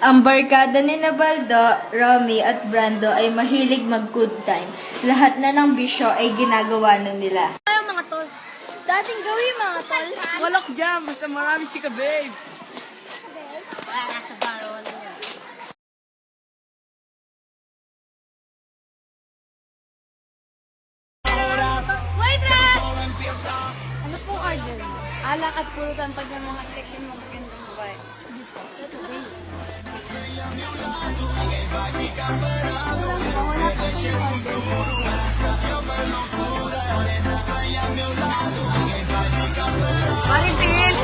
Ang barkada ni Baldo, Romy at Brando ay mahilig mag-good time. Lahat na ng bisyo ay ginagawa na nila. Ayaw mga tol. Dating gawin mga tol. Walak dyan, basta marami chika babes. Wala nasa baro, wala yan. Waitress! Ano pong order? Alak at pulutan pag may mga sexy mga magandang babae. Maritin!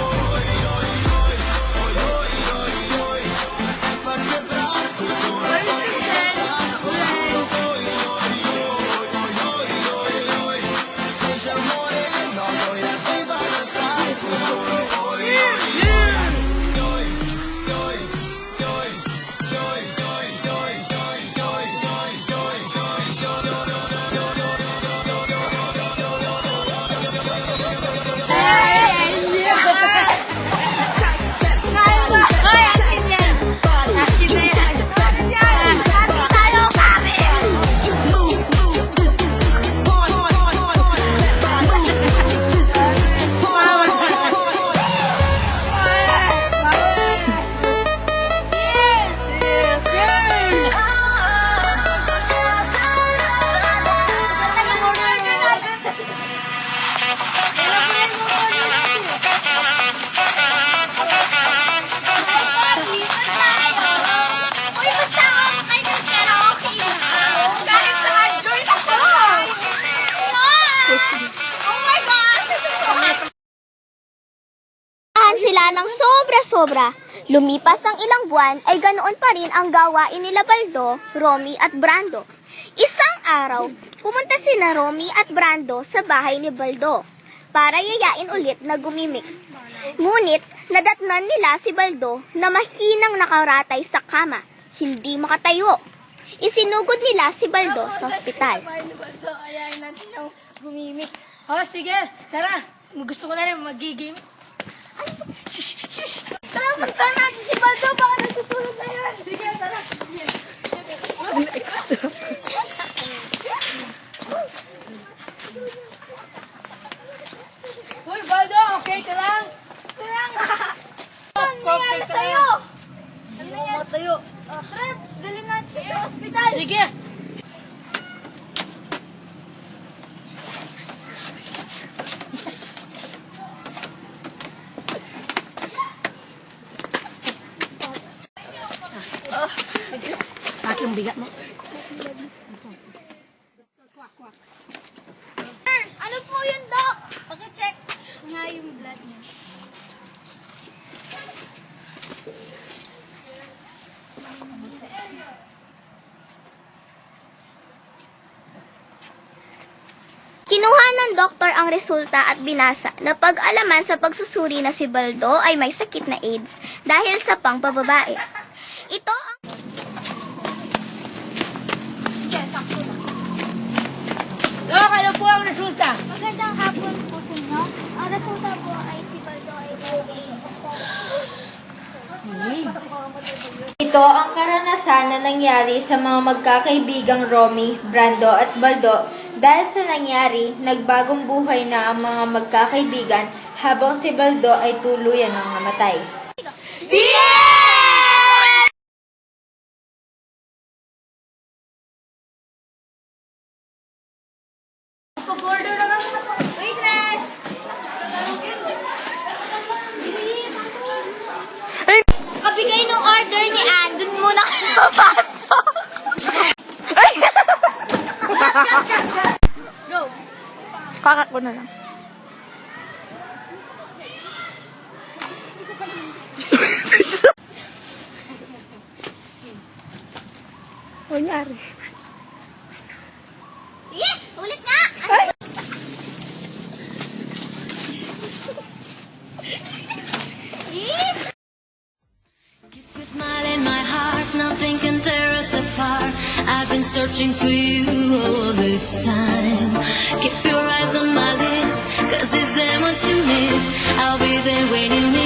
Sila ng sobra-sobra. Lumipas ng ilang buwan ay ganoon pa rin ang gawain nila Baldo, Romy at Brando. Isang araw, pumunta sina Romy at Brando sa bahay ni Baldo para yayain ulit na gumimik. Ngunit nadatnan nila si Baldo na mahinang nakaratay sa kama, hindi makatayo. Isinugod nila si Baldo sa ospital. Ayayin natin yung gumimik. Oh, sige, tara. Gusto ko na rin magiging. Tara, punta natin si Baldo. Baka nagtutulog na yan. Sige, tara. Uy, Baldo, okay ka lang? Kaya nga. Okay ka Sa'yo. lang? Ano yan? Matayo. Tara, dalhin natin siya sa ospital. Sige. Bakit yung bigat mo? Nurse! Ano po yun, Doc? Pag-check nga yung blood niya. Kinuha ng doktor ang resulta at binasa na pag-alaman sa pagsusuri na si Baldo ay may sakit na AIDS dahil sa pangbababae. Ito ang Dok, ano po ang resulta? magandang hapon po sa inyo. Ang resulta po ay si Baldo ay may AIDS. Ito ang karanasan na nangyari sa mga magkakaibigang Romy, Brando at Baldo. Dahil sa nangyari, nagbagong buhay na ang mga magkakaibigan habang si Baldo ay tuluyan ng namatay. Pag-order na lang. Waitress! Kabigay ng order ni Ann, dun muna kayo papasok. Go! Kakat ko na lang. Kunyari. Ulit nga! Keep a smile in my heart, nothing can tear us apart. I've been searching for you all this time. Keep your eyes on my lips, 'cause is there what you miss? I'll be there when you need.